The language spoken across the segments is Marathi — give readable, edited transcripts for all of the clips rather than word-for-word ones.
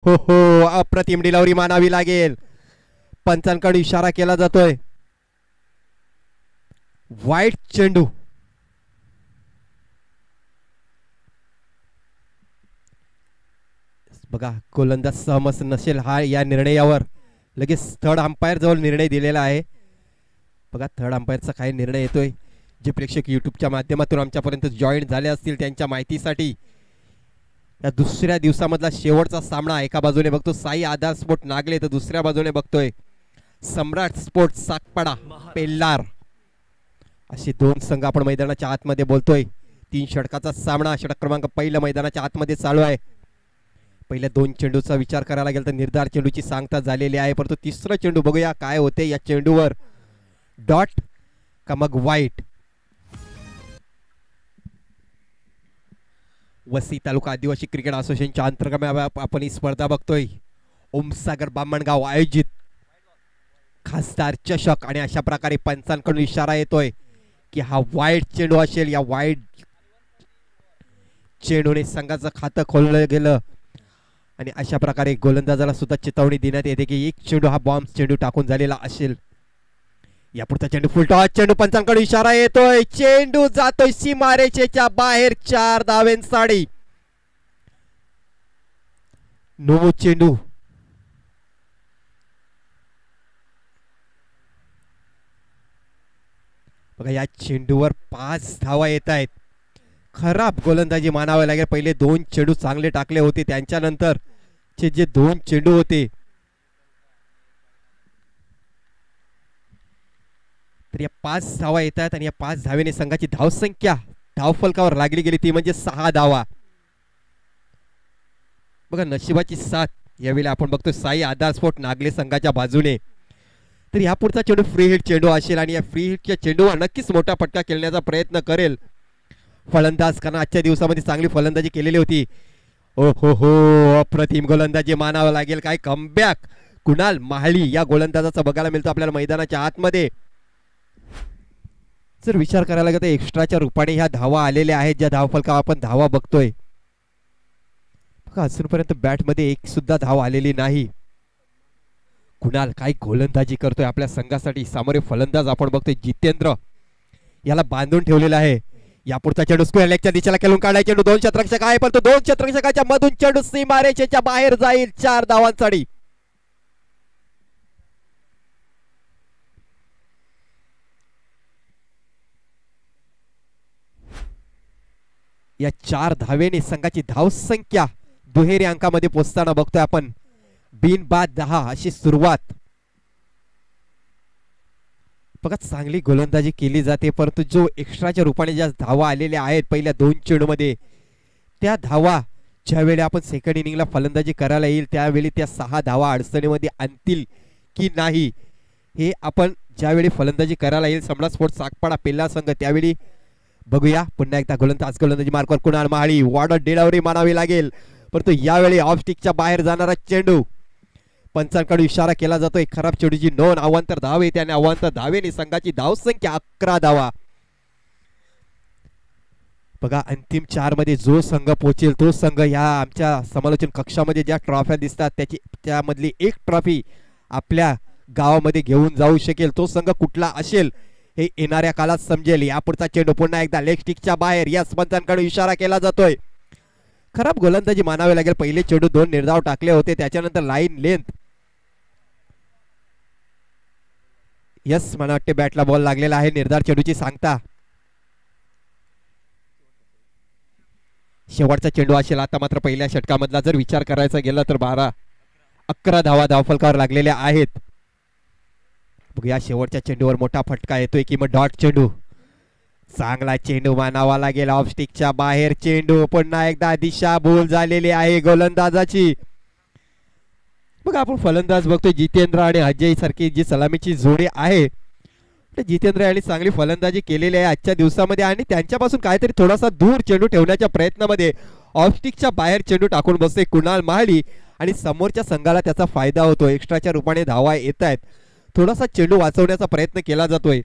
हो हो, अप्रतिम डिलिव्हरी मानावी लागेल. पंचांकडे इशारा केला जातोय. वाईट चेंडू. बघा गोलंदाज सहमत नसेल हा या निर्णयावर. लगेच थर्ड अंपायर जवळ निर्णय दिलेला आहे. बघा थर्ड अंपायरचा काय निर्णय येतोय. जे प्रेक्षक यूट्यूबच्या माध्यमातून आमच्यापर्यंत जॉईन झाले असतील त्यांच्या माहितीसाठी, या दुसऱ्या दिवसामधला शेवटचा सामना एका बाजूने बघतो साई आधार स्पोर्ट नागले, तर दुसऱ्या बाजूने बघतोय सम्राट स्पोर्ट साकपाडा पेल्लार. असे दोन संघ आपण मैदानाच्या आतमध्ये बोलतोय. 3 षटकाचा सामना. षटक क्रमांक पहिलं मैदानाच्या आतमध्ये चालू आहे. पहिल्या 2 चेंडूचा विचार करायला गेला तर निर्धार चेंडूची सांगता झालेली आहे, परंतु तिसरा चेंडू बघूया काय होते या चेंडूवर. डॉट का मग वाईट. वसी तालुका आदिवासी क्रिकेट असोसिएशनच्या अंतर्गत आपण ही स्पर्धा बघतोय. ओमसागर बामणगाव आयोजित खासदार चषक. आणि अशा प्रकारे पंचांकडून इशारा येतोय की हा वाईट चेंडू असेल. या वाईट चेंडूने संघाचं खातं खोललं गेलं आणि अशा प्रकारे गोलंदाजाला सुद्धा चेतावणी देण्यात येते की एक चेंडू हा बॉम्ब चेंडू टाकून झालेला असेल. या पुढचा चेंडू फुलटॉस चेंडू. पंचांकडून इशारा येतोय. चेंडू जातोय सीमारेषेच्या बाहेर. 4 धावेंसाठी नो चेंडू. बघा या चेंडूवर 5 धावा येत आहेत. खराब गोलंदाजी मानावे लागेल. पहिले 2 चेंडू चांगले टाकले होते, त्यांच्यानंतर जे 2 चेंडू होते तर या 5 धावा येत आहेत. आणि या 5 धावेने संघाची धावसंख्या धावफलकावर लागली गेली ती म्हणजे 6 धावा. बघा नशिबाची साथ यावेळी आपण बघतो साई आधार स्पोर्ट नागले संघाच्या बाजूने. तर या पुढचा चेंडू फ्री हिट चेंडू असेल आणि या फ्री हिटच्या चेंडूवर नक्कीच मोठा फटका खेळण्याचा प्रयत्न करेल फलंदाज, कारण आजच्या दिवसामध्ये चांगली फलंदाजी केलेली होती. ओ हो हो, अप्रतिम गोलंदाजी मानावं लागेल. काय कमबॅक कुणाल महाळी या गोलंदाजाचा बघायला मिळतो आपल्याला मैदानाच्या आतमध्ये. जर विचार करायला गेला तर एक्स्ट्राच्या रूपाने ह्या धावा आलेल्या आहेत, ज्या धावफलका आपण धावा बघतोय. बघा अजूनपर्यंत बॅट मध्ये एक सुद्धा धाव आलेली नाही. कुणाल काय गोलंदाजी करतोय आपल्या संघासाठी. सामोरे फलंदाज आपण बघतोय जितेंद्र, याला बांधून ठेवलेला आहे. या पुढचा चेंडू स्क्वेअर लेगच्या दिशेला खेळून काढाय. चेंडू 2 क्षेत्ररक्षक आहे, पण तो 2 क्षेत्ररक्षकाच्या मधून चेंडू सीमारेषेच्या बाहेर जाईल. 4 धावांसाठी. या 4 धावेने संघाची धावसंख्या दुहेरी अंकामध्ये पोहोचताना बघतोय आपण. बिनबाद 10 अशी सुरुवात. बघा चांगली गोलंदाजी केली जाते, परंतु जो एक्स्ट्राच्या रूपाने ज्या धावा आलेल्या आहेत पहिल्या 2 चेंडूमध्ये, त्या धावा ज्यावेळी आपण सेकंड इनिंगला फलंदाजी करायला येईल त्यावेळी त्या 6 धावा अडचणीमध्ये आणतील की नाही हे आपण ज्यावेळी फलंदाजी करायला येईल सम्राट स्पोर्ट्स साकपाडा पेल्ला संघ त्यावेळी बघूया. पुन्हा एकदा गोलंदाजी मार्कवर कुणाल महाळी. वॉर्डर डिलिव्हरी मानावी लागेल, परंतु यावेळी ऑफ स्टिकच्या बाहेर जाणारा चेंडू. पंचांकडून इशारा केला जातोय. खराब चेंडूची नोंद. अवांतर धावे, त्याने अवांतर धावेने संघाची धावसंख्या 11 धावा. बघा अंतिम 4 मध्ये जो संघ पोहोचेल तो संघ या आमच्या समालोचन कक्षामध्ये ज्या ट्रॉफ्या दिसतात त्यामधली एक ट्रॉफी आपल्या गावामध्ये घेऊन जाऊ शकेल. तो संघ कुठला असेल हे येणाऱ्या काळात समजेल. या पुढचा चेंडू पुन्हा एकदा लेग स्टिकच्या बाहेर. या पंचांकडून इशारा केला जातोय. खराब गोलंदाजी मानावे लागेल. पहिले चेंडू 2 निर्धाव टाकले होते, त्याच्यानंतर लाईन लेंथ. यस मला वाटते बॅटला बॉल लागलेला आहे. निर्धार चेंडूची सांगता. शेवटचा चेंडू असेल. आता मात्र पहिल्या षटकामधला जर विचार करायचा गेला तर 11 धावा धावफलकावर लागलेल्या आहेत. बघूया शेवटच्या चेंडूवर मोठा फटका येतोय की मग डॉट चेंडू. चांगला चेंडू मानावा लागेल. ऑफ स्टिकच्या बाहेर चेंडू. पुन्हा एकदा दिशाभूल झालेली आहे गोलंदाजाची. बघा आपण फलंदाज बघतोय जितेंद्र आणि अजय सारखी जी सलामीची जोडी आहे, जितेंद्र यांनी चांगली फलंदाजी केलेली आहे आजच्या दिवसामध्ये आणि त्यांच्यापासून काहीतरी थोडासा दूर चेंडू ठेवण्याच्या प्रयत्नामध्ये ऑफ स्टिकच्या बाहेर चेंडू टाकून बसतोय कुणाल महाळी आणि समोरच्या संघाला त्याचा फायदा होतो. एक्स्ट्राच्या रूपाने धावा येत आहेत. थोडासा चेंडू वाचवण्याचा प्रयत्न केला जातोय.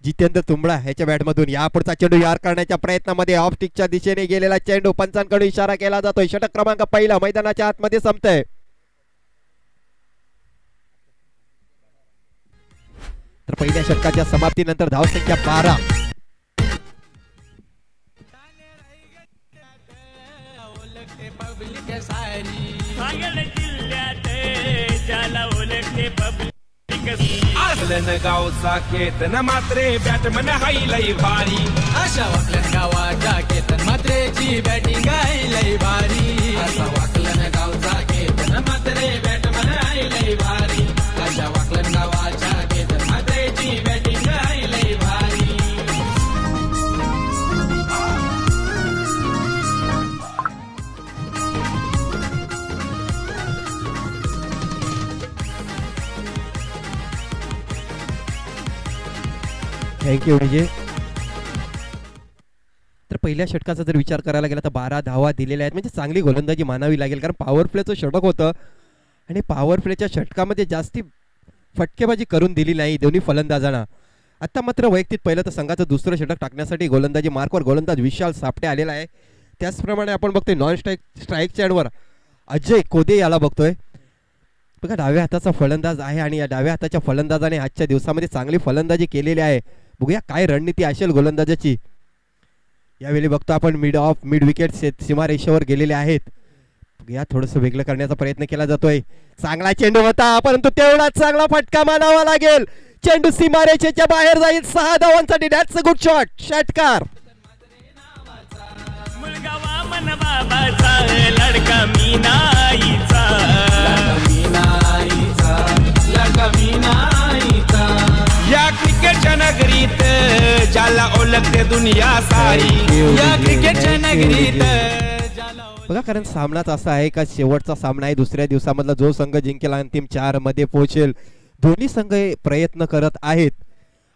जितेंद्र तुंबडा ह्याच्या बॅटमधून या पुढचा चेंडू यार करण्याच्या प्रयत्नामध्ये ऑफ स्टिकच्या दिशेने गेलेला चेंडू पंचांकडून इशारा केला जातोय. षटक क्रमांक पहिला मैदानाच्या आतमध्ये संपतंय. तर पहिल्या षटकाच्या समाप्तीनंतर धावसंख्या 12. वाकलन गावचा केतन मात्रे बॅटमन हायलय भारी. अशा वाकलन गावाच्या केतन मात्रेची बॅटिंग हायलय भारी. असा वाकलन गावचा केतन मात्रे बॅटमन हायलय भारी. अशा वाकलन गावाच्या केतन मात्रेची बॅटिंग हायलय भारी. थँक्यू विजय. तर पहिल्या षटकाचा जर विचार करायला गेला तर 12 धावा दिलेल्या आहेत. म्हणजे चांगली गोलंदाजी मानावी लागेल, कारण पॉवर प्लेचं षटक होतं आणि पॉवर प्लेच्या षटकामध्ये जास्ती फटकेबाजी करून दिली नाही दोन्ही फलंदाजांना. आता मात्र वैयक्तिक पहिलं तर संघाचं दुसरं षटक टाकण्यासाठी गोलंदाजी मार्कवर गोलंदाज विशाल सापटे आलेला आहे. त्याचप्रमाणे आपण बघतोय नॉन स्ट्राईक चॅनवर अजय कोदे याला बघतोय. बघा डाव्या हाताचा फलंदाज आहे आणि या डाव्या हाताच्या फलंदाजाने आजच्या दिवसामध्ये चांगली फलंदाजी केलेली आहे. बघूया काय रणनीती असेल गोलंदाजाची. यावेळी बघतो आपण मिड विकेट सीमारेषेवर गेलेले आहेत. या थोडंसं वेगळं करण्याचा प्रयत्न केला जातोय. चांगला चेंडू होता, परंतु तेवढाच चांगला फटका मानावा लागेल. चेंडू सीमारेषेच्या बाहेर जाईल. 6 धावांसाठी दॅट्स अ गुड शॉट. षटकार. लडका मीनाईचा या क्रिकेटच्या नगरीत ज्याला ओळखते दुनिया सारी. या क्रिकेटच्या नगरीत बघा, कारण सामनाच असा आहे का शेवटचा सामना आहे. दुसऱ्या दिवसामधला जो संघ जिंकेल अंतिम 4 मध्ये पोहोचेल. दोन्ही संघ प्रयत्न करत आहेत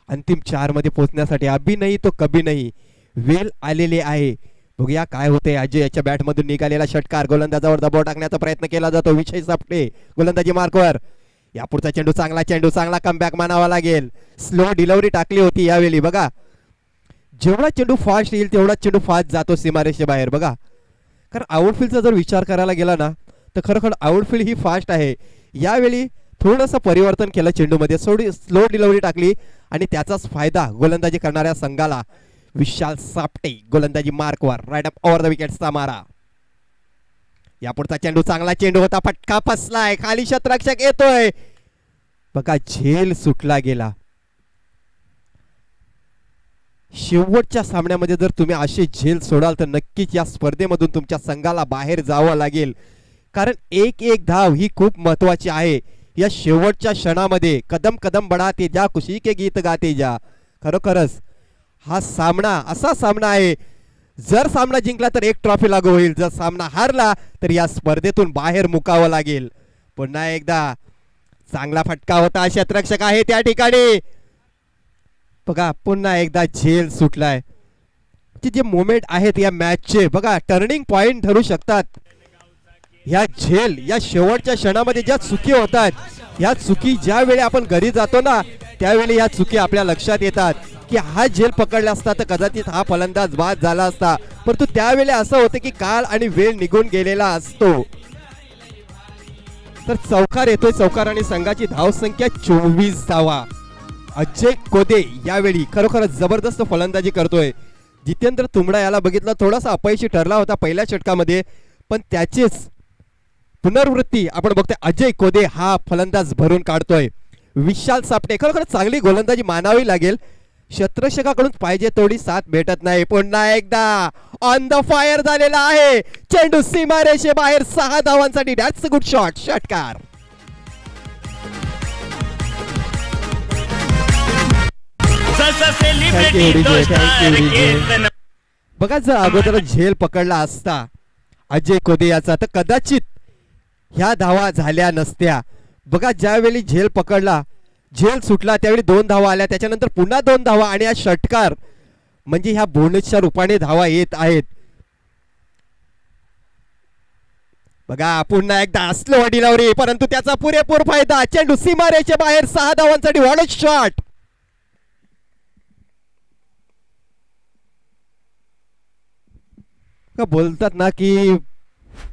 अंतिम 4 मध्ये पोहोचण्यासाठी. अभी नाही तो कभी नाही वेळ आलेले आहे. बघूया काय होते. अजय याच्या बॅटमधून निघालेला षटकार. गोलंदाजावर दबाव टाकण्याचा प्रयत्न केला जातो. विजय सापटे गोलंदाजी मार्कवर. या पुढचा चेंडू चांगला कमबॅक मानावा लागेल. स्लो डिलिव्हरी टाकली होती यावेळी. बघा जेवढा चेंडू फास्ट येईल तेवढा चेंडू फास्ट जातो सीमारेषेबाहेर. बघा, कारण आउटफील्डचा जर विचार करायला गेला ना तर खरोखर आउटफील्ड ही फास्ट आहे. यावेळी थोडंसं परिवर्तन केलं चेंडूमध्ये. स्लो डिलिव्हरी टाकली आणि त्याचाच फायदा गोलंदाजी करणाऱ्या संघाला. विशाल सापटे गोलंदाजी मार्कवर. राईट अप ओव्हर द विकेटचा मारा. या पुढचा चेंडू चांगला चेंडू होता. फटका फसलाय. खाली शतरक्षक येतोय. बघा झेल सुटला गेला. शेवटच्या सामन्यामध्ये जर तुम्ही असे झेल सोडाल तर नक्कीच या स्पर्धेमधून तुमच्या संघाला बाहेर जावं लागेल. कारण एक धाव ही खूप महत्वाची आहे. या शेवटच्या क्षणामध्ये कदम कदम बढाते जा, खुशी के गीत गाते जा. खरोखरच हा सामना असा सामना आहे, जर सामना जिंकला तर एक ट्रॉफी लागू होईल. जर सामना हारला तर या स्पर्धेतून बाहेर मुकावं लागेल. पुन्हा एकदा चांगला फटका होता. क्षेत्ररक्षक आहे त्या ठिकाणी. बघा पुन्हा एकदा झेल सुटलाय. जे मोमेंट आहेत या मॅचचे बघा टर्निंग पॉइंट ठरू शकतात. या झेल या शेवटच्या क्षणामध्ये ज्या चुकी होतात, या चुकी ज्या वेळी आपण घरी जातो ना त्यावेळी या चुकी आपल्या लक्षात येतात की हा झेल पकडला असता तर कदाचित हा फलंदाज बाद झाला असता. परंतु त्यावेळी असं होतं की काळ आणि वेळ निघून गेलेला असतो. तर चौकार येतोय. चौकार आणि संघाची धावसंख्या 24 धावा. अजय कोदे यावेळी खरोखरच जबरदस्त फलंदाजी करतोय. जितेंद्र तुंबडा याला बघितलं थोडासा अपयशी ठरला होता पहिल्या षटकामध्ये, पण त्याचीच पुनर्वृत्ती आपण बघतोय. अजय कोदे हा फलंदाज भरून काढतोय. विशाल सापटे खरोखरच चांगली गोलंदाजी मानावी लागेल. क्षेत्ररक्षकाकडून पाहिजे तेवढी साथ भेटत नाही. पुन्हा एकदा ऑन द फायर झालेला आहे. चेंडू सीमारेषे बाहेर. 6 धावांसाठी दॅट्स अ गुड शॉट. षटकार. बघा जर अगोदर झेल पकडला असता अजय कोदे याचा तर कदाचित ह्या धावा झाल्या नसत्या. बघा ज्यावेळी झेल पकडला, झेल सुटला त्यावेळी 2 धावा आल्या. त्याच्यानंतर पुन्हा 2 धावा आणि हा षटकार म्हणजे ह्या बोनसच्या रूपाने धावा येत आहेत. बघा पुन्हा एकदा स्लो डिलिव्हरी, परंतु त्याचा पुरेपूर फायदा. चेंडू सीमारेषे बाहेर. 6 धावांसाठी व्हॉट अ शॉट. का बोलतात ना की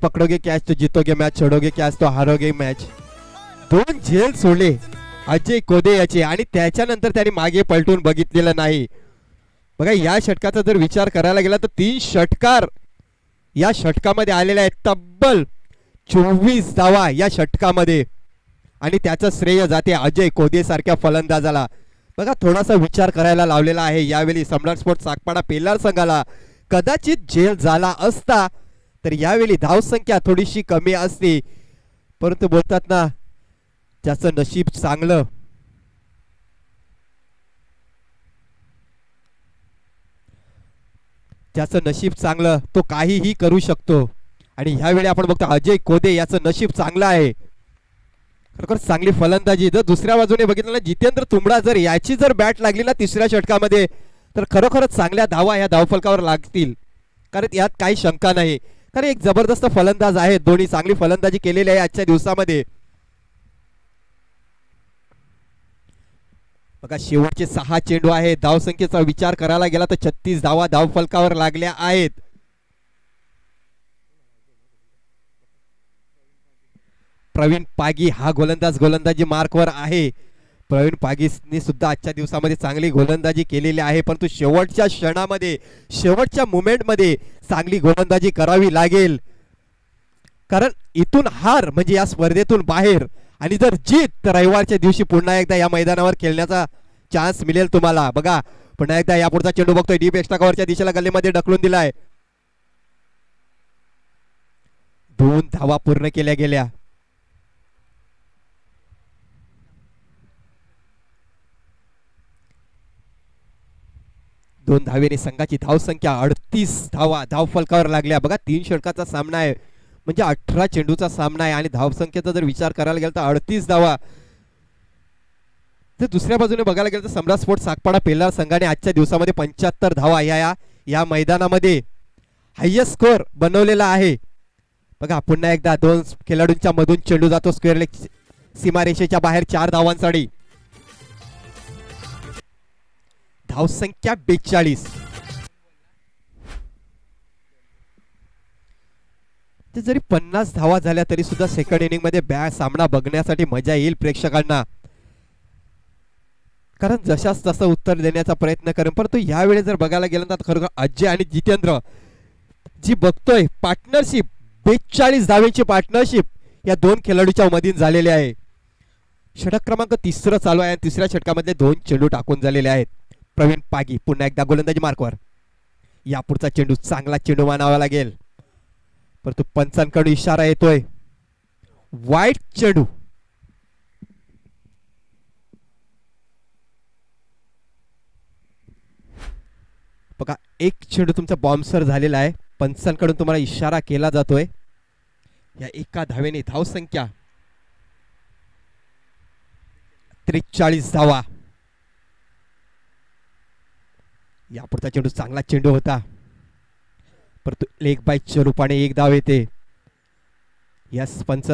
पकडोगे कॅच तो जीतोगे मॅच, छोडोगे कॅच तो हारोगे मॅच. 2 झेल सोडले अजय कोदे याचे आणि त्याच्यानंतर त्यांनी मागे पलटून बघितलेलं नाही. बघा या षटकाचा जर विचार करायला गेला तर 3 षटकार या षटकामध्ये आलेले आहेत. तब्बल 24 धावा या षटकामध्ये आणि त्याचं श्रेय जाते अजय कोदे सारख्या फलंदाजाला. बघा थोडासा विचार करायला लावलेला आहे यावेळी सम्राट स्पोर्ट्स सागपाडा पेल्लार संघाला. कदाचित झेल झाला असता तर यावेळी धावसंख्या थोडीशी कमी असते, परंतु बोलतात ना ज्याचं नशीब चांगलं ज्याचं नशीब चांगलं तो काहीही करू शकतो. आणि ह्यावेळी आपण बघतो अजय कोदे याचं नशीब चांगलं आहे. खरोखर चांगली फलंदाजी. जर दुसऱ्या बाजूने बघितलं ना जितेंद्र तुंबडा जर याची जर बॅट लागली ना तिसऱ्या षटकामध्ये तर खरोखरच चांगल्या धावा या धावफलकावर लागतील, कारण यात काही शंका नाही. कारण एक जबरदस्त फलंदाज आहे, दोन्ही चांगली फलंदाजी केलेली आहे आजच्या दिवसामध्ये. बघा शेवटचे 6 चेंडू आहेत. धावसंख्येचा विचार करायला गेला तर 36 धावा धावफलकावर लागल्या आहेत. प्रवीण पागी हा गोलंदाजी मार्कवर आहे. प्रवीण पागीने सुद्धा आजच्या दिवसामध्ये चांगली गोलंदाजी केलेली आहे, परंतु शेवटच्या क्षणामध्ये शेवटच्या मुमेंटमध्ये चांगली गोलंदाजी करावी लागेल, कारण इथून हार म्हणजे या स्पर्धेतून बाहेर आणि जर जीत तर रविवारच्या दिवशी पुन्हा एकदा या मैदानावर खेळण्याचा चान्स मिळेल तुम्हाला. बघा पुन्हा एकदा यापुढचा चेंडू बघतोय डीप एक्स्ट्रा कव्हरच्या दिशेला गल्लीमध्ये ढकलून दिलाय. 2 धावा पूर्ण केल्या गेल्या. दोन धावेने संघाची धावसंख्या 38 धावा धावफलकावर लागल्या. बघा 3 षटकाचा सामना आहे म्हणजे 18 चेंडूचा सामना आहे आणि धावसंख्येचा जर विचार करायला गेला तर 38 धावा. तर दुसऱ्या बाजूने बघायला गेलं तर सम्राट स्पोर्ट्स सागपाडा पेल्लार संघाने आजच्या दिवसामध्ये 75 धावा या मैदानामध्ये हायेस्ट स्कोअर बनवलेला आहे. बघा पुन्हा एकदा 2 खेळाडूंच्या मधून चेंडू जातो स्क्वेअर लेग सीमारेषेच्या बाहेर 4 धावांसाठी. धावसंख्या 42. जरी 50 धावा झाल्या तरी सुद्धा सेकंड इनिंग मध्ये सामना बघण्यासाठी मजा येईल प्रेक्षकांना, कारण जशास तसं उत्तर देण्याचा प्रयत्न करेन. परंतु यावेळी जर बघायला गेलं तर खरोखर अजय आणि जितेंद्र जी बघतोय पार्टनरशिप 42 धावेची पार्टनरशिप या 2 खेळाडूच्या मधील झालेली आहे. षटक क्रमांक 3 चालू आहे आणि 3ऱ्या षटकामध्ये 2 चेंडू टाकून झालेले आहेत. प्रवीण पागी पुन्हा एकदा गोलंदाजी मार्कवर. यापुढचा चेंडू चांगला चेंडू मानावा लागेल, परंतु पंचांकडून इशारा येतोय वाईट चेंडू. बघा 1 चेंडू तुमचा बॉम्बसर झालेला आहे. पंचांकडून तुम्हाला इशारा केला जातोय. या एका धावेने धावसंख्या 43 धावा. यापुढचा चेंडू चांगला चेंडू होता, परंतु लेग बाईच्या रूपाने 1 धाव येते. यस पंच.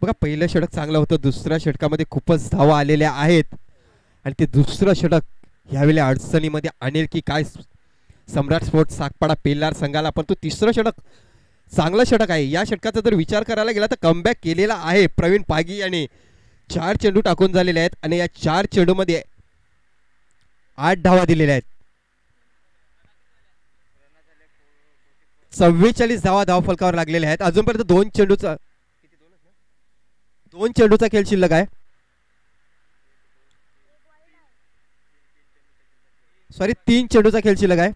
बघा पहिलं षटक चांगलं होतं, दुसऱ्या षटकामध्ये खूपच धावा आलेल्या आहेत आणि ते दुसरं षटक यावेळी अडचणीमध्ये आणेल की काय सम्राट स्पोर्ट्स सागपाडा पेल्लार संघाला. परंतु 3रं षटक चांगलं षटक आहे. या षटकाचा जर विचार करायला गेला तर कमबॅक केलेला आहे प्रवीण पागी याने. 4 चेंडू टाकून झालेले आहेत आणि या 4 चेंडूमध्ये 8 धावा दिलेल्या आहेत. 44 धावा धावफलकावर लागलेल्या आहेत. अजूनपर्यंत 2 चेंडूचा खेळ शिल्लक आहे. सॉरी 3 चेंडूचा खेळ शिल्लक आहे.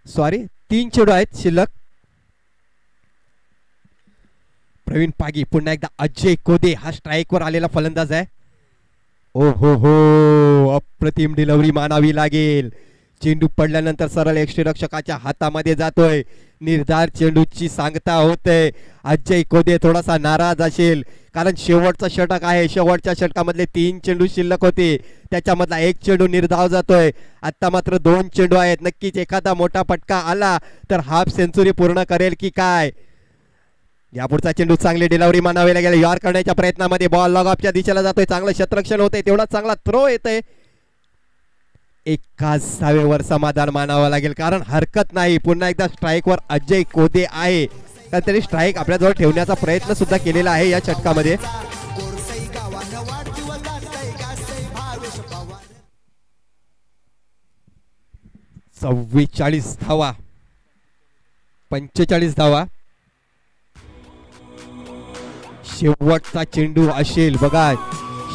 सॉरी 3 चेंडू आहेत शिल्लक. प्रवीण पागी पुन्हा एकदा अजय कोदे हा स्ट्राईकवर आलेला फलंदाज आहे. ओ हो अप्रतिम डिलिव्हरी मानावी लागेल. चेंडू पडल्यानंतर सरळ यष्टीरक्षकाच्या हातामध्ये जातोय. निर्धार चेंडूची सांगता होते. अजय कोदे थोडासा नाराज असेल कारण शेवटचा षटक आहे. शेवटच्या षटकामधले 3 चेंडू शिल्लक होते, त्याच्यामधला 1 चेंडू निर्धाव जातोय. आता मात्र 2 चेंडू आहेत. नक्कीच एखादा मोठा फटका आला तर हाफ सेंचुरी पूर्ण करेल की काय. यापुढचा चेंडू चांगली डिलिव्हरी मानावी लागेल. यॉर्क करण्याच्या प्रयत्नामध्ये बॉल लॉग ऑफच्या दिशेला जातोय. चांगलं क्षेत्ररक्षण होतंय, तेवढा चांगला थ्रो येतोय. एकाच धावेवर समाधान मानावं लागेल, कारण हरकत नाही. पुन्हा एकदा स्ट्राईकवर अजय कोदे आहे, कारण त्यांनी स्ट्राईक आपल्याजवळ ठेवण्याचा प्रयत्न सुद्धा केलेला आहे या षटकामध्ये. 44 धावा, 45 धावा. शेवटचा चेंडू असेल बघा,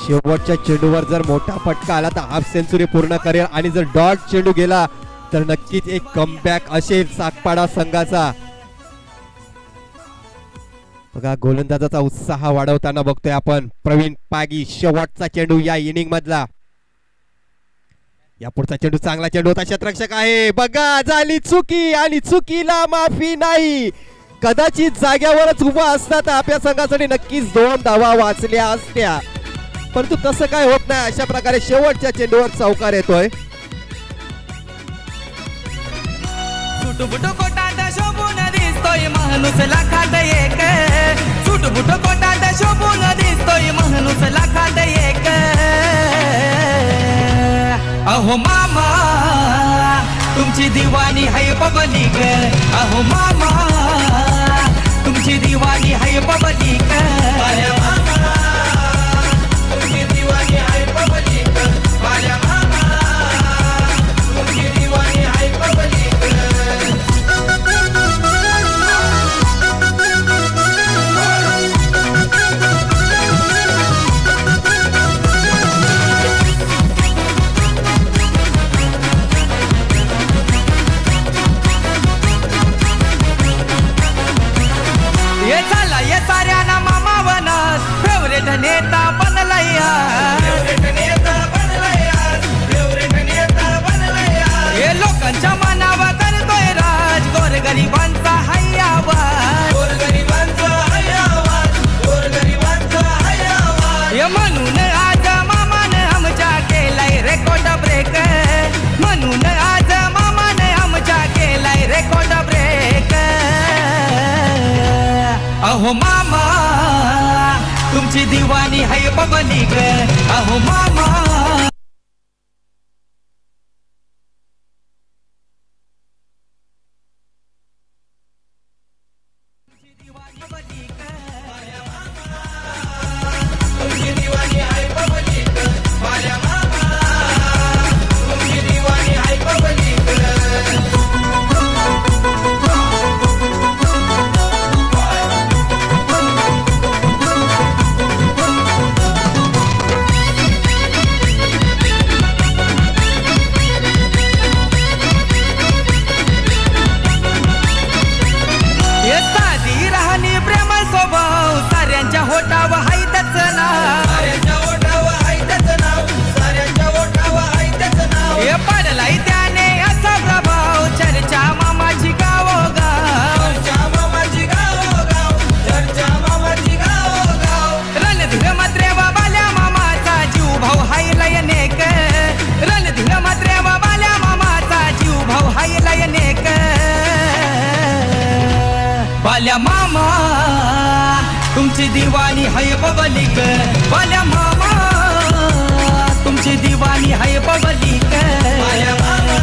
शेवटच्या चेंडूवर जर मोठा फटका आला तर हाफ सेंचुरी पूर्ण करेल, आणि जर डॉट चेंडू गेला तर नक्कीच एक कमबॅक असेल सागपाडा संघाचा. बघा गोलंदाजाचा उत्साह वाढवताना बघतोय आपण प्रवीण पागी. शेवटचा चेंडू या इनिंग मधला. या पुढचा चेंडू चांगला चेंडू होता, क्षेत्ररक्षक आहे बघा, झाली चुकी आणि चुकीला माफी नाही. कदाचित जाग्यावरच उभा असता तर आपल्या संघासाठी नक्कीच 2 धावा वाचल्या असत्या, परंतु तसं काय होत नाही. अशा प्रकारे शेवटच्या चेंडूवर चौकार येतोय. सुटबुट कोटात शोभून दिसतोय माणूस लाखात एक, सुटबुट कोटात शोभून दिसतोय माणूस लाखात एक. अहो मामा तुमची दिवाणी हाय पब्लिक, अहो मामा तुमची दिवाणी हाय पब्लिक. अरे मामा तुमची दिवाणी हाय पब्लिक, अरे मामा तुमची दिवाणी हाय पब्लिक. ये चाला ये साऱ्याना मामा बनत, फेवरेट नेता बनलाय, फेवरेट नेता बनलाय, फेवरेट नेता बनलाय. हे लोकांच्या मनावर करतोय राज, गोरगरिबांचा हाय आवाज, गोरगरिबांचा हाय आवाज, गोरगरिबांचा हाय आवाज. हे म्हणून आज मामाने आमच्या केलाय रेकॉर्ड ब्रेक, म्हणून आज मामाने आमच्या केलाय रेकॉर्ड ब्रेक. अहो मामा तुमची दिवाणी हाय पब्लिक, अहो मामा बाल्या मामा तुमची दिवाणी हाय पब्लिक, बाल्या मामा तुमची दिवाणी हाय पब्लिक, बाल्या मामा तुमची दिवाणी हाय पब्लिक, बाल्या मामा.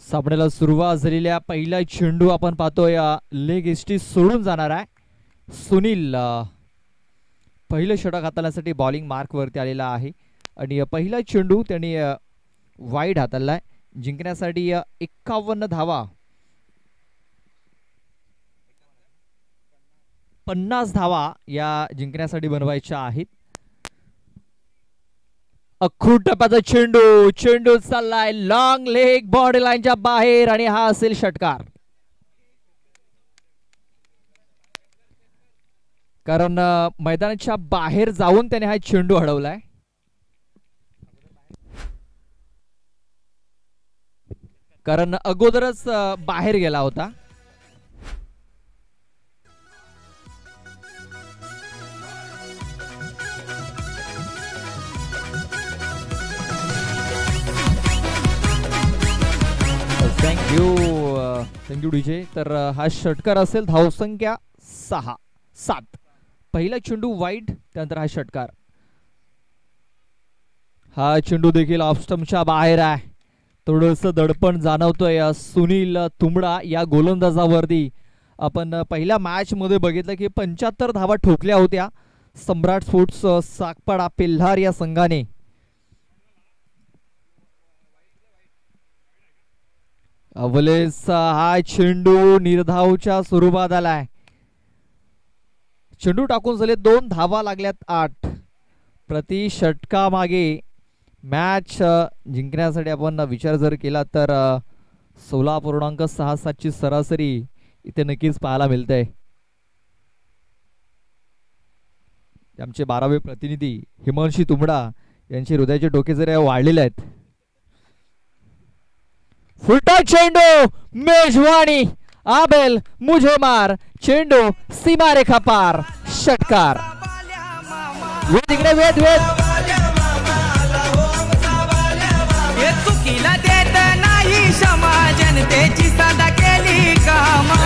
सामन्याला सुरुवात झालेल्या पहिला चेंडू आपण पाहतोय लेग एसटी सोडून जाणार आहे. सुनील पहिलं षटक हाताळण्यासाठी बॉलिंग मार्क वरती आलेला आहे आणि पहिला चेंडू त्यांनी वाईड हाताळलाय. जिंकण्यासाठी 51 धावा, 50 धावा या जिंकण्यासाठी बनवायच्या आहेत. अख्खूट टप्प्याचा चेंडू चाललाय लॉंग लेग बॉडी लाईनच्या बाहेर आणि हा असेल षटकार. कारण मैदानाच्या बाहेर जाऊन त्याने हा चेंडू अडवलाय. कारण अगोदरच बाहेर गेला होता. Thank you DJ. तर हा षटकार असेल. धावसंख्या 6-7. पहिला चेंडू वाईड, त्यानंतर हा षटकार. हा चेंडू देखील ऑफ स्टंपच्या बाहेर आहे. थोडस दडपण जाणवतोय सुनील तुंबडा या गोलंदाजावरती. आपण पहिल्या मॅच मध्ये बघितलं की 75 धावा ठोकल्या होत्या सम्राट स्पोर्ट्स सागपाडा पेल्हार या संघाने. अवलेस हा चेंडू निर्धावच्या स्वरूपात आलाय. चेंडू टाकून झाले 2 धावा लागल्यात 8 प्रति षटका मागे. मॅच जिंकण्यासाठी आपण विचार जर केला तर 16.67 ची सरासरी इथे नक्कीच पाहायला मिळते. आमचे 12वे प्रतिनिधी हिमांशी तुंबडा यांचे हृदयाचे डोके जर वाढलेले आहेत. फुलटा चेंडू मेजवानी आबेल मुझे मार. चेंडू सीमारेखा पार. षटकार. तिकडे वेद चुकीला देत नाही क्षमा. जनतेची सदा केली कामा.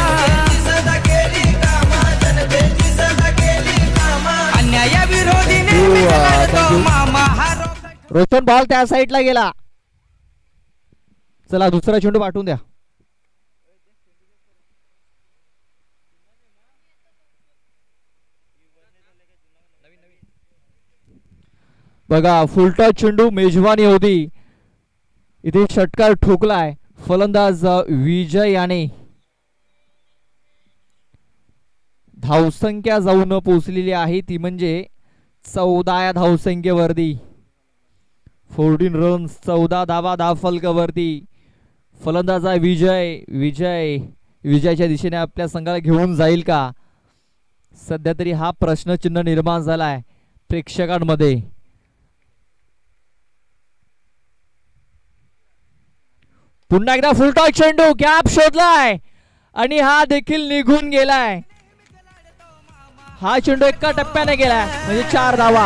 अन्याय विरोधी मामा. रोशन बॉल त्या साईडला गेला. चला दुसरा चेंडू पाठवून द्या. बघा फुलटा चेंडू मेजवानी होती. इथे षटकार ठोकलाय फलंदाज विजय याने. धावसंख्या जाऊन पोहोचलेली आहे ती म्हणजे 14 या धावसंख्येवरती. 14 रन्स, 14 धावा धावफलकावरती. फलंदाज विजयाच्या दिशेने आपल्या संघाला घेऊन जाईल का? सध्या तरी हा प्रश्नचिन्ह निर्माण झालाय प्रेक्षकांमध्ये. पुन्हा एकदा फुलटॉस चेंडू गॅप शोधलाय आणि हा देखील निघून गेलाय. हा चेंडू एका टप्प्याने गेलाय म्हणजे 4 धावा.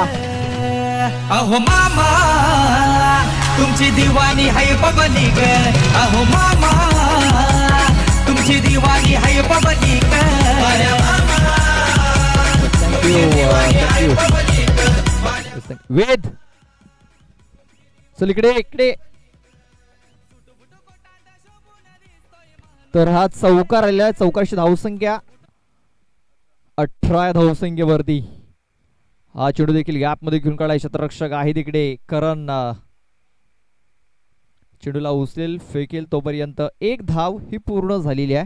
अहो मामा तुमची दिवाणी हाय पब्लिक. अहो मामा तुमची दिवाणी हाय पब्लिक. वेद चल इकडे. तर हा चौकार आलेला. चौकारची धावसंख्या 18 धावसंख्येवरती. हा चेंडू देखील गॅप मध्ये घेऊन काढाय क्षेत्ररक्षक आहे तिकडे करण. चेंडूला उचलेल फेकेल तोपर्यंत 1 धाव ही पूर्ण झालेली आहे.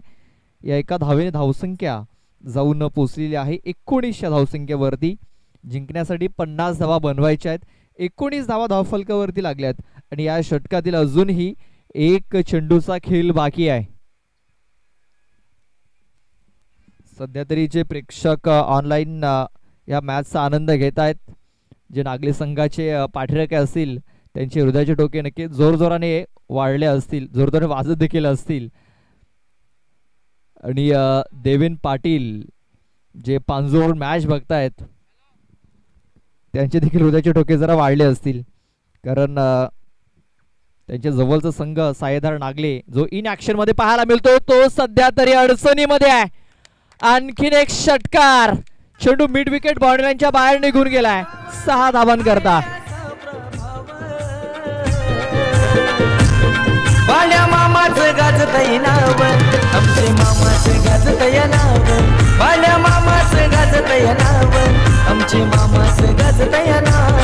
या एका धावेने धावसंख्या जाऊन पोहोचलेली आहे 19 या धावसंख्येवरती. जिंकण्यासाठी 50 धावा बनवायच्या आहेत. 19 धावा धावफलकावरती लागल्यात आणि या षटकातील अजूनही 1 चेंडूचा खेळ बाकी आहे. सध्या तरी जे प्रेक्षक ऑनलाईन या मॅचचा आनंद घेत आहेत, जे नागली संघाचे पाठीराखे असतील त्यांचे हृदयाचे ठोके नक्की जोरजोराने वाढले असतील, जोरजोराने वाजत देखील असतील. आणि देवेन पाटील जे पांजोर मॅच बघतायत त्यांचे देखील हृदयाचे ठोके जरा वाढले असतील. कारण त्यांच्या जवळचा संघ सायेदार नागले जो इन ऍक्शन मध्ये पाहायला मिळतो तो सध्या तरी अडचणीमध्ये आहे. आणखीन एक षटकार. चेंडू मिड विकेट बाउंड्रीच्या बाहेर निघून गेलाय 6 धावांकरता. बाल्या मामाचं गाजतय नाव. आमचे मामाचं गाजतय नाव. बाल्या मामाचं गाजतय नाव. आमचे मामाचं गाजतय नाव.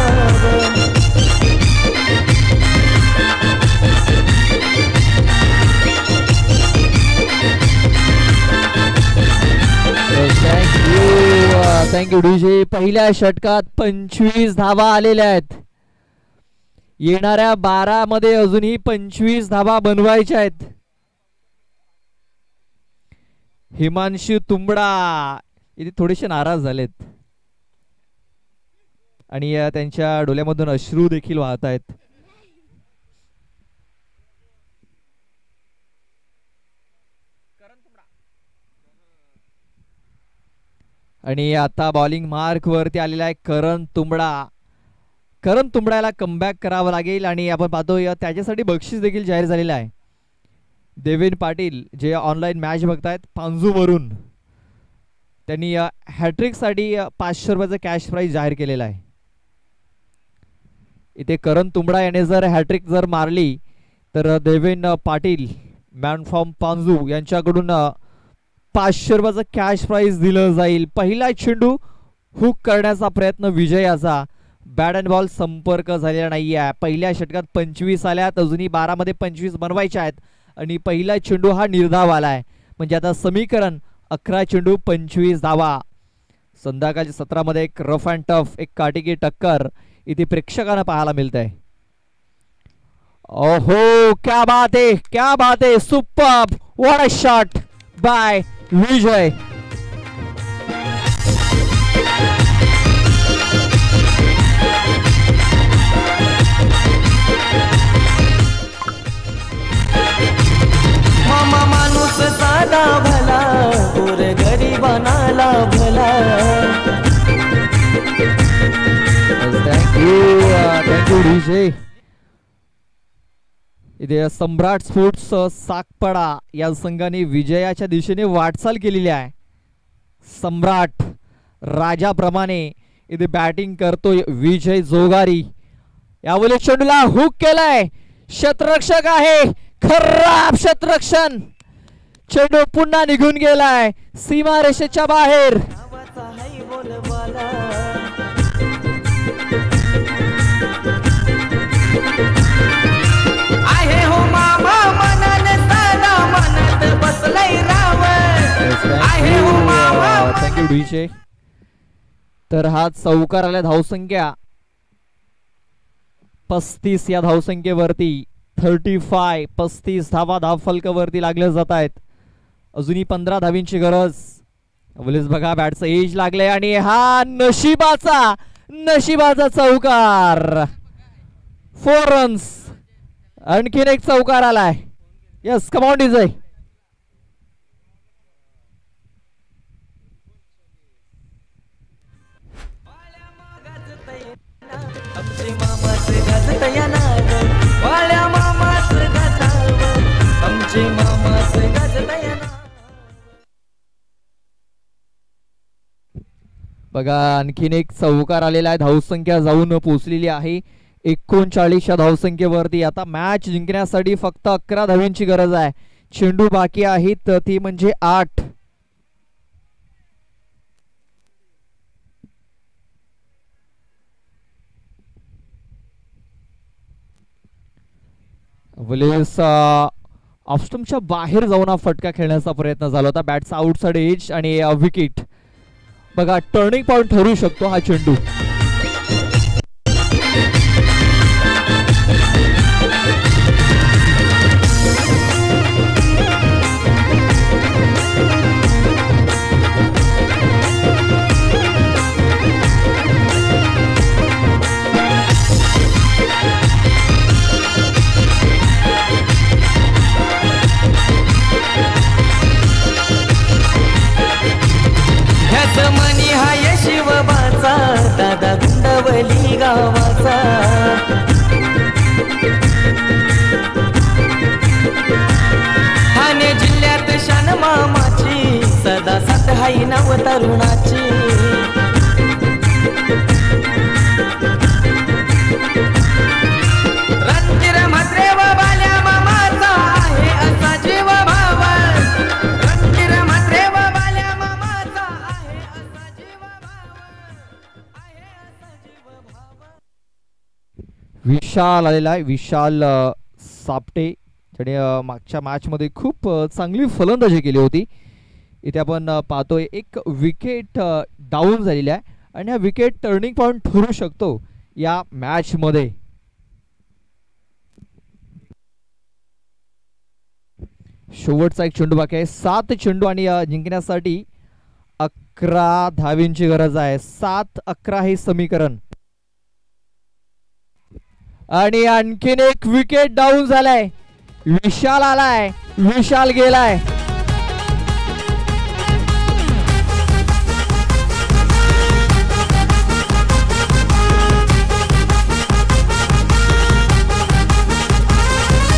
Thank you DJ. पहिल्या षटकात 25 धावा आलेल्या आहेत. येणाऱ्या 12 मध्ये अजूनही 25 धावा बनवायच्या आहेत. हिमांशू तुंबडा इथे थोडेसे नाराज झालेत आणि त्यांच्या डोळ्यामधून अश्रू देखील वाहत आहेत. आणि आता बॉलिंग मार्क वरती आलेला आहे करण तुंबडा. करण तुंबड्याला कमबॅक करावं लागेल आणि आपण पाहतो त्याच्यासाठी बक्षीस देखील जाहीर झालेलं आहे. देवेन पाटील जे ऑनलाईन मॅच बघतायत पांजूवरून, त्यांनी हॅट्रिकसाठी 500 रुपयाचं कॅश प्राईज जाहीर केलेला आहे. इथे करण तुंबडा याने जर हॅट्रिक जर मारली तर देवेन पाटील मॅन फ्रॉम पांजू यांच्याकडून 500 रुपयाचं कॅश प्राईज दिलं जाईल. पहिला चेंडू हुक करण्याचा प्रयत्न विजयाचा. बॅट अँड बॉल संपर्क झालेला नाहीये. पहिल्या षटकात 25 आल्यात, अजूनही 12 मध्ये 25 बनवायच्या आहेत आणि पहिला चेंडू हा निर्धाव आलाय. म्हणजे आता समीकरण 11 चेंडू 25 धावा. संध्याकाळच्या सत्रामध्ये एक रफ अँड टफ, एक काटेकी टक्कर इथे प्रेक्षकांना पाहायला मिळत आहे. ओहो, क्या बात है, क्या बात है, superb, what a shot by Vijay. मामा माणूस साधा भला, गोर गरीबानाला भला. Thank you DJ. इथे सम्राट स्पोर्ट्स साकपडा या संघाने विजयाच्या दिशेने वाटचाल केलेली आहे. सम्राट राजाप्रमाणे इथे बॅटिंग करतोय विजय जोगारी. यावेळी चेंडूला हुक केलाय, क्षेत्ररक्षक आहे, खराब क्षेत्ररक्षण. चेंडू पुन्हा निघून गेलाय सीमारेषेच्या बाहेर. आहे हो मामा मनाने साधा, मनात बसलंय राव. आहे हो मामा. Thank you DJ. तर हा चौकार आल्या धावसंख्या 35 या धावसंख्येवरती 35 धावा धावफलकावरती लागल्या जात आहेत. अजूनही 15 धावींची गरज. बोलीस बघा बॅटचं एज लागलंय आणि हा नशिबाचा चौकार. 4 रन्स. आणखीन एक चौकार आलाय. Yes, come on DJ. आमचे मामाच गाजतया नाव, वाड्या मामाच गाजाव, आमचे मामाच गाजतया नाव. बघा आणखीन एक चौकार आलेला आहे. धावसंख्या जाऊन पोहोचलेली आहे 39 या धावसंख्येवरती. आता मॅच जिंकण्यासाठी फक्त 11 धावींची गरज आहे. चेंडू बाकी आहेत ती म्हणजे 8. ऑफस्टम्पच्या बाहेर जाऊन हा फटका खेळण्याचा प्रयत्न झाला होता. बॅटचा आउटसाइड एज आणि विकेट. बघा टर्निंग पॉइंट ठरू शकतो हा चेंडू. मनी हाय शिवबाचा, दादा गुंडवली गावाचा. ठाणे जिल्ह्यात शान मामाची, सदा साथ हाय नव तरुणाची. रणधीर म्हात्रे व बाल्या मामाचा आहे असा जीव भाव. रणधीर म्हात्रे व बाल्या मामाचा आहे असा जीव भाव, आहे असा जीव भाव. विशाल आलेला आहे. विशाल सापटे ज्याने मागच्या मॅच मध्ये खूप चांगली फलंदाजी केली होती. इथे आपण पाहतोय एक विकेट डाऊन झालेली आहे आणि हा विकेट टर्निंग पॉइंट ठरू शकतो या मॅच मध्ये. शेवटचा एक चेंडू बाकी आहे. 7 चेंडू आणि जिंकण्यासाठी 11 धावींची गरज आहे. 7-11 हे समीकरण. आणि आणखीन एक विकेट डाऊन झालाय. विशाल आलाय, विशाल गेलाय.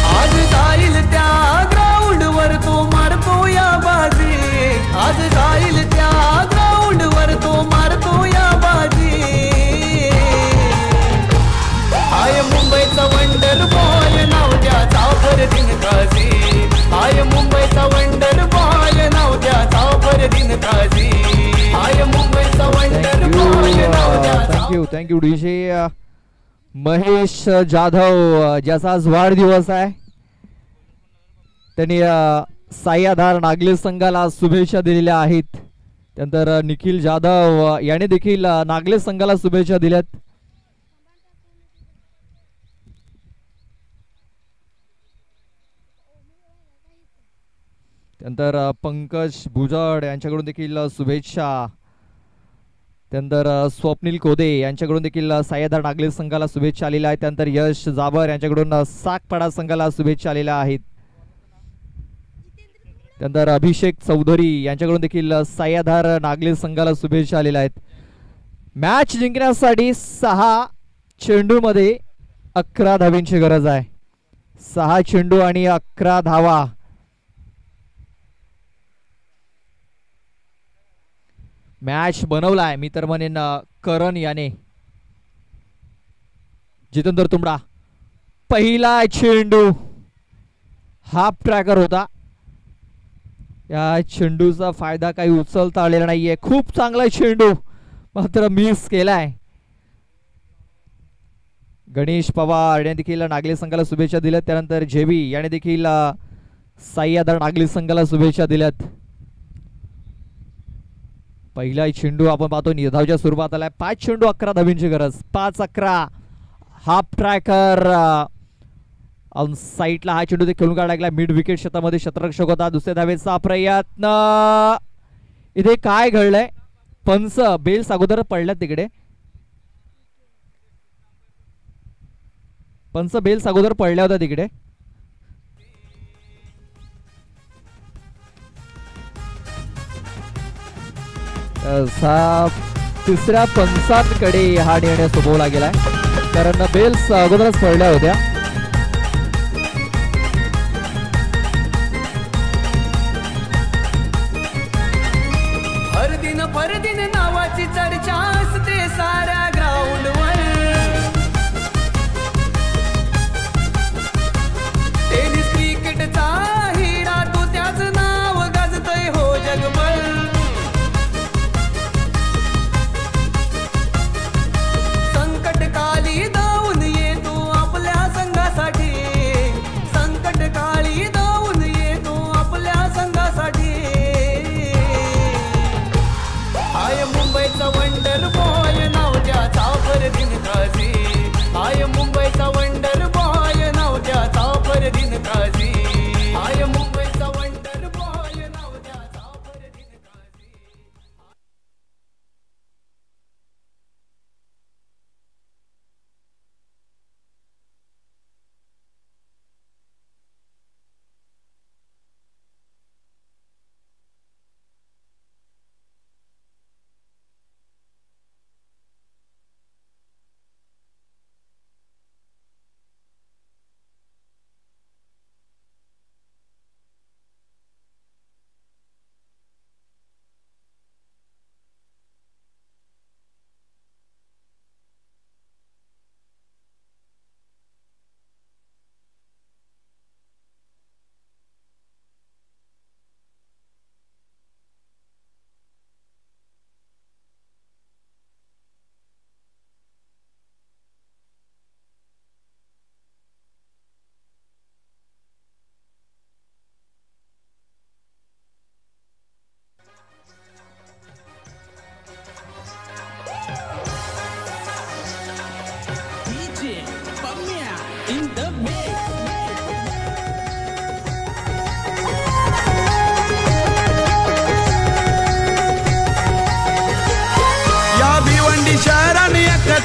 आज जाईल त्या ग्राउंड वर तो मारतो या बाजी. आज जाईल त्या ग्राउंड वर तो मारतो या बाजी. आय मुंबईचा वंडर बॉल नाव त्याचा फरदीन काझी. आय मुंबईचा वंडर बॉल नाव त्याचा फरदीन काझी. आय मुंबईचा वंडर बॉल नाव त्याचा. थँक्यू डीजे महेश जाधव ज्याचा आज वाढदिवस आहे. त्यांनी साई आधार नागले संघाला शुभेच्छा दिलेल्या आहेत. त्यानंतर निखिल जाधव याने देखील नागले संघाला शुभेच्छा दिल्यात. त्यानंतर पंकज भुजड यांच्याकडून देखील शुभेच्छा. त्यानंतर स्वप्नील कोदे यांच्याकडून देखील साईआधार नागले संघाला शुभेच्छा आलेल्या आहेत. त्यानंतर यश जाबर यांच्याकडून साकपाडा संघाला शुभेच्छा आलेल्या आहेत. त्यानंतर अभिषेक चौधरी यांच्याकडून देखील साईआधार नागले संघाला शुभेच्छा आलेल्या आहेत. मॅच जिंकण्यासाठी 6 चेंडूमध्ये 11 धावींची गरज आहे. 6 चेंडू आणि 11 धावा. मॅच बनवलाय मी तर म्हणेन करण याने. जितेंद्र तुंबडा पहिला चेंडू हाफ ट्रॅकर होता. या चेंडूचा फायदा काही उचलता आलेला नाहीये. खूप चांगला चेंडू मात्र मिस केलाय. गणेश पवार याने देखील नागले संघाला शुभेच्छा दिल्यात. त्यानंतर जेबी याने देखील साईआधार नागले संघाला शुभेच्छा दिल्यात. पहिला चेंडू आपण पाहतो निर्धावच्या स्वरूपात आलाय. 5 चेंडू 11 धावींची गरज. 5-11 हाफ ट्रॅकर साईडला हा चेंडू ते खेळून काढला लागला. मिड विकेट क्षेत्रामध्ये क्षेत्ररक्षक होता. दुसऱ्या धावेचा प्रयत्न. इथे काय घडलंय? पंच बेल्स अगोदर पडल्यात तिकडे. पंच बेल्स अगोदर पडल्या होत्या तिकडे. तिसऱ्या पंचांकडे हा निर्णय सोपवला गेलाय कारण बेल्स अगोदरच पडल्या होत्या. फरदीन नावाची चर्चा असते साऱ्या ग्राउंडवर. टेनिस क्रिकेटचा हिरा तो त्याच नाव गाजतय हो जगभर. संकटकाली धावून येतो आपल्या संघ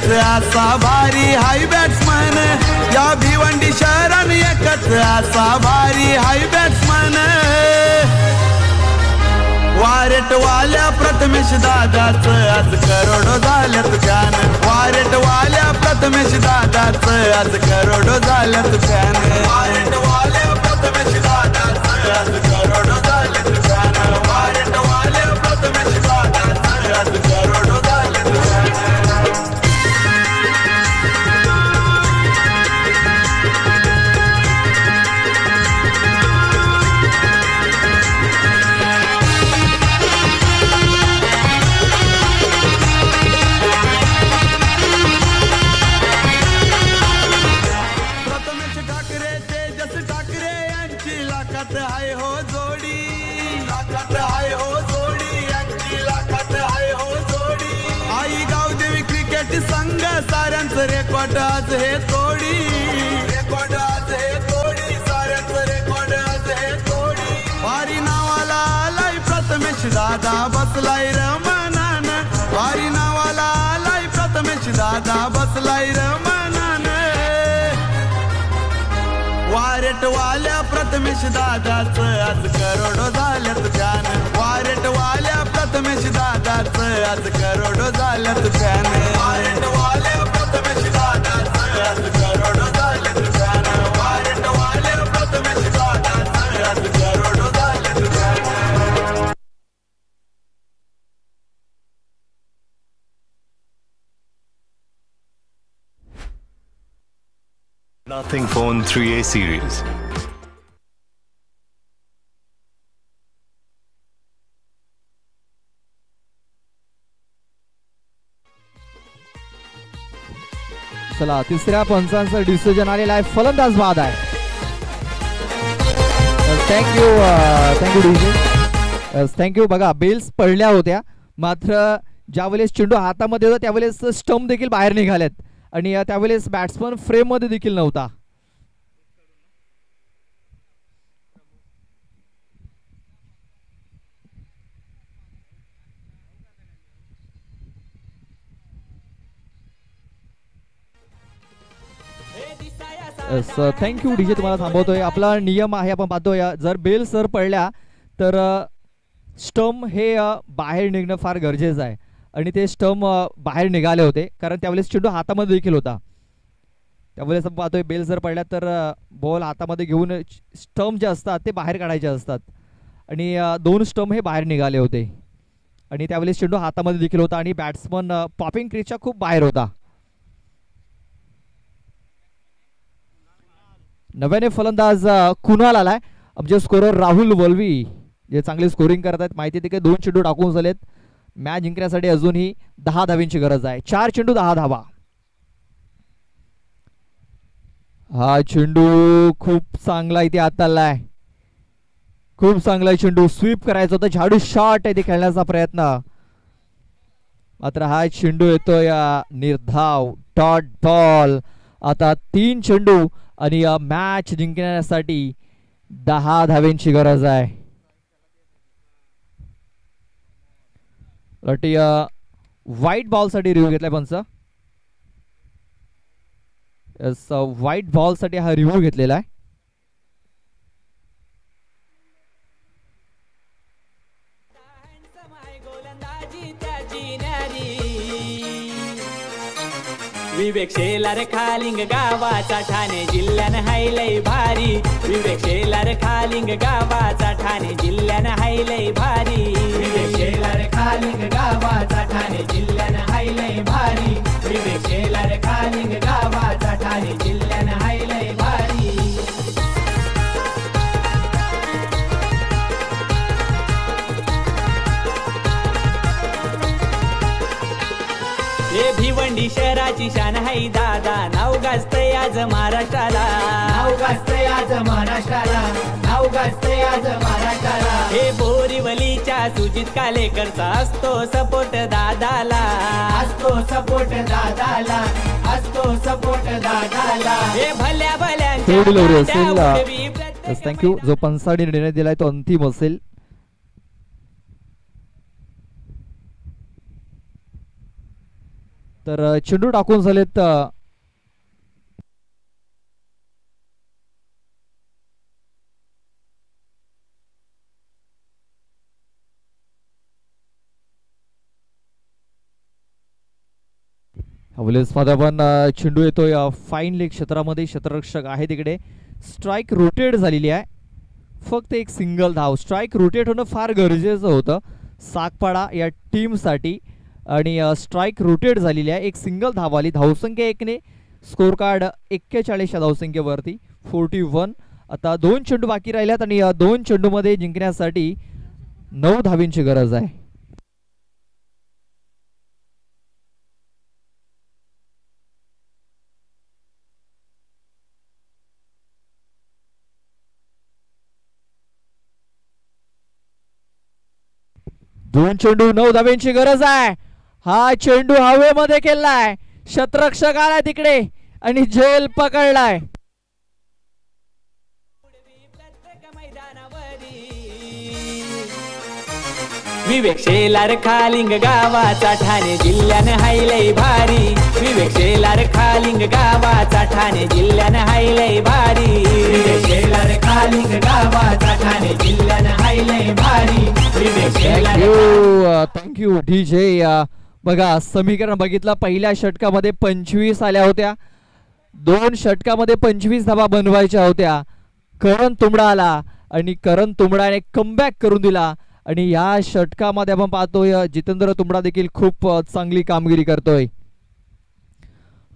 एकच असा भारी हाय बॅट्समन या भिवंडी शहरान एकच असा भारी हाय बॅट्समन वारेट वाल्या प्रथमेश दादाच आज करोडो झाल्यात फॅन वारेट वाल्या प्रथमेश दादाच आज करोडो झाल्यात फॅन वारेट वाल्या प्रथमेश दादाच आज करोडो झाल्यात फॅन वारेट वाल्या प्रथमेश दादाच आज करोडो झाल्यात फॅन संघ साऱ्यांचं रेकॉर्ड आज हे तोडी रेकॉर्ड आज हे तोडी साऱ्यांचं रेकॉर्ड आज हे तोडी वारी नावाला आलाय प्रथमेश दादा बसलाय रमणान वारी नावाला आलाय प्रथमेश दादा बसलाय रमणान वारेट वाल्या प्रथमेश दादाच आज करोडो झाल्यात फॅन वारेट वाल्या प्रथमेश दादाच आज करोडो झाल्यात फॅन वारेट वाल्या प्रथमेश दादाच आज करोडो झाल्यात फॅन वारेट वाल्या प्रथमेश दादाच आज करोडो झाल्यात fan Nothing Phone 3A series. चला तिसऱ्या पंचांचं डिसिजन आलेलं आहे फलंदाज बाद आहे थँक्यू डीजे थँक्यू बघा बेल्स पडल्या होत्या मात्र ज्यावेळेस चेंडू हातामध्ये होता त्यावेळेस स्टंप देखील बाहेर निघालेत आणि त्यावेळेस बॅट्समन फ्रेम मध्ये देखील नव्हता थँक्यू डीजे तुम्हाला थांबवतोय आपला नियम आहे आपण पाहतोय जर बेल सर पडल्या तर स्टंप हे बाहेर निघणं फार गरजेचं आहे आणि ते स्टंप बाहेर निघाले होते कारण त्यावेळेस चेंडू हातामध्ये देखील होता त्यावेळेस आपण पाहतोय बेल जर पडल्या तर बॉल हातामध्ये घेऊन स्टंप जे असतात ते बाहेर काढायचे असतात आणि दोन स्टंप हे बाहेर निघाले होते आणि त्यावेळेस चेंडू हातामध्ये देखील होता आणि बॅट्समन पॉपिंग क्रीजच्या खूप बाहेर होता नव्याने फलंदाज कुणाल आलाय आमचे स्कोरर राहुल वल्वी जे चांगले स्कोरिंग करत आहेत माहिती आहे की 2 चेंडू टाकून झालेत मॅच जिंकण्यासाठी अजूनही 10 धावींची गरज आहे 4 चेंडू 10 धावा हा चेंडू खूप चांगला इथे आत आलाय खूप चांगला चेंडू स्वीप करायचा होता झाडू शॉट आहे ते खेळण्याचा प्रयत्न मात्र हा चेंडू येतोय निर्धाव डॉट बॉल आता 3 चेंडू आणि मॅच जिंकण्यासाठी 10 धावेंची गरज आहे व्हाईट बॉल साठी रिव्ह्यू घेतलाय पंच व्हाईट बॉल साठी हा रिव्ह्यू घेतलेला आहे विवेक शेलार खालिंग गावाचा ठाणे जिल्ह्यान हायलय भारी विवेक शेलार खालिंग गावाचा ठाणे जिल्ह्यान हायलय भारी विवेक शेलार खालिंग गावाचा ठाणे जिल्ह्यान हायलय भारी विवेक शेलार खालिंग गावाचा ठाणे जिल्ह्यान हायलय भारी हे भिवंडी शहराची शान हाय दादा नाव गाजतय आज महाराष्ट्राला नाव गाजतय आज महाराष्ट्राला नाव गाजतय आज महाराष्ट्राला हे बोरीवलीच्या सुजित कालेकरचा असतो सपोर्ट दादाला असतो सपोर्ट दादाला असतो सपोर्ट दादाला हे भल्या भल्या थँक्यू जो पंचावन्न निर्णय दिलाय तो अंतिम असेल तर चेंडू टाकून झालेत पण चेंडू येतोय फाईन लेग क्षेत्रामध्ये. क्षेत्ररक्षक आहे तिकडे. स्ट्राईक रोटेट झालेली आहे. फक्त एक सिंगल धाव. स्ट्राईक रोटेट होणं फार गरजेचं होतं सागपाडा या टीमसाठी आणि स्ट्राईक रोटेट झालेली आहे. एक सिंगल धाव आली. धावसंख्या 1ने. स्कोर कार्ड 41 या धावसंख्येवरती 41. आता 2 चेंडू बाकी राहिल्यात आणि 2 चेंडूमध्ये जिंकण्यासाठी 9 धावींची गरज आहे. दोन चेंडू 9 धाब्यांची गरज आहे. हा चेंडू हवेमध्ये केलाय. क्षेत्ररक्षक आला तिकडे आणि झेल पकडलाय. विवेक शेलार खालिंग गावाचा ठाणे जिल्ह्यानं हायलय भारी. विवेक शेलार खालिंग गावाचा ठाणे जिल्ह्यानं हायलय भारी. विवेक शेलार खालिंग गावाचा ठाणे जिल्ह्यानं हायलय भारी. विवेक शेलार. Thank you DJ. बघा समीकरण बघितलं. पहिल्या षटकामध्ये 25 आल्या होत्या. 2 षटकामध्ये 25 धावा बनवायच्या होत्या. करण तुंबडा आला आणि करण तुंबडाने कमबॅक करून दिला आणि या षटकामध्ये आपण पाहतोय जितेंद्र तुंबडा देखील खूप चांगली कामगिरी करतोय.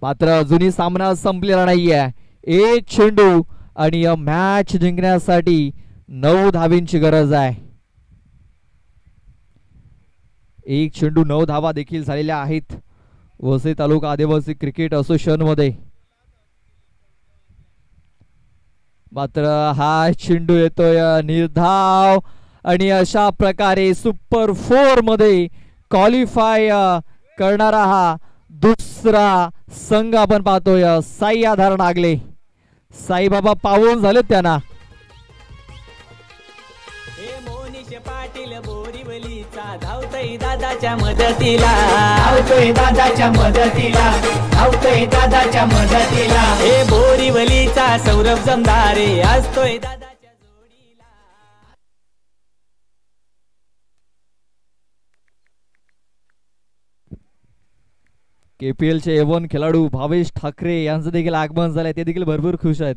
मात्र अजूनही सामना संपलेला नाहीये. एक चेंडू आणि मॅच जिंकण्यासाठी 9 धावींची गरज आहे. एक चेंडू 9 धावा देखील झालेल्या आहेत वसई तालुका आदिवासी क्रिकेट असोसिएशन मध्ये. मात्र हा चेंडू येतोय निर्धाव आणि अशा प्रकारे सुपर 4 मध्ये क्वालिफाय करणारा हा दुसरा संघ आपण पाहतोय. साई आधार नागले. साईबाबा पावून झाले त्यांना. पाटील बोरिवलीचा धावतोय दादाच्या मदतीला. धावतोय दादाच्या मदतीला. धावतोय दादाच्या मदतीला. हे बोरिवलीचा सौरभ जमदारे असतोय दादाच्या जोडीला. KPL चे A1 खेळाडू भावेश ठाकरे यांचं देखील आगमन झालंय. ते देखील भरपूर खुश आहेत.